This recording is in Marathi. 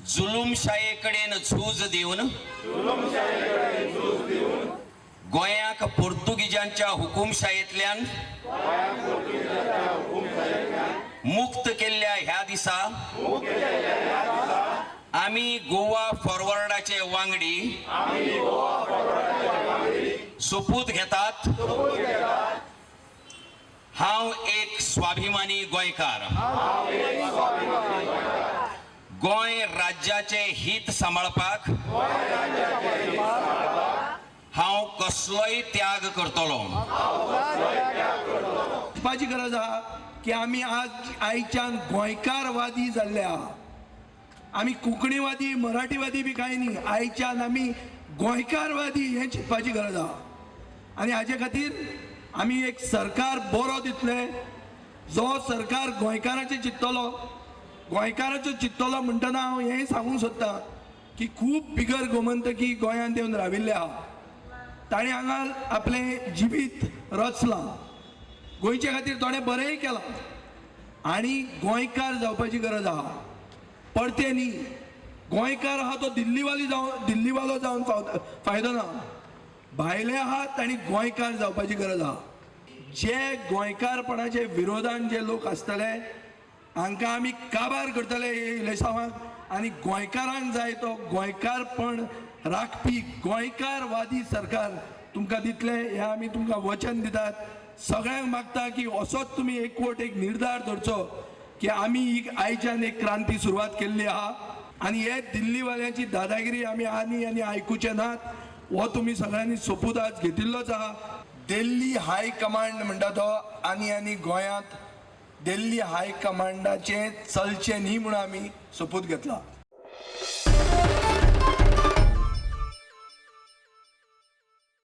जुलूमशाहीकडेन झूज देऊन गोंयाक पोर्तुगीजांच्या हुकुमशाहीतल्यान मुक्त केल्ल्या ह्या दिसा आम्ही गोवा फॉरवर्डाचे वांगडी सोपूत घेतात। हांव एक स्वाभिमानी गोंयकार। गोंय राज्याचे हित सांबाळपाक हांव कसलोय त्याग करतलो। पाची गरज आहा की आमी आज आयच्यान गोंयकारवादी जाल्ल्या। आमी कोंकणीवादी मराठीवादी बी कांय न्ही, आयच्यान आमी गोंयकारवादी हें चिंतपाची गरज आहा। आनी हाजे खातीर आमी एक सरकार बरो दितले जो सरकार गोंयकाराचें चिंततलो। गोंयकाराचो चिंततलो म्हणटना हांव हें सांगूंक सोदतां की खूब बिगर गोमंतकी गोंयांत येवन राविल्ले आहा। ताणें हांगा आपलें जिवीत रचलां, गोंयचे खातीर ताणें बरेंय केलां आनी गोंयकार जावपाची गरज आहा। परते न्ही, गोंयकार आहा तो दिल्लीवालो जावन फायदो ना। भायले आहात आनी गोंयकार जावपाची गरज आहा। जे गोंयकारपणाचे विरोधान जे लोक आसतले हांकां आमी काबार करतले हे इलेक्शनाक आनी गोंयकारांक जाय तो गोंयकारपण राखपी गोंयकारवादी सरकार तुमकां दितले हें आमी तुमकां वचन दितात। सगळ्यांक मागता की असोच तुमी एकवट एक निर्धार धरचो की आमी ही आयच्यान एक क्रांती सुरवात केल्ली आहा आनी हे दिल्लीवाल्यांची दादागिरी आमी आनी आयकुचे नात। हो तुमी सगळ्यांनी सोपूत आज घेतिल्लोच आहा। दिल्ली हाय कमांड म्हणटा तो आनी गोंयांत दिल्ली हाय कमांडाचें चलचें न्ही म्हणून आमी सोपूत घेतला।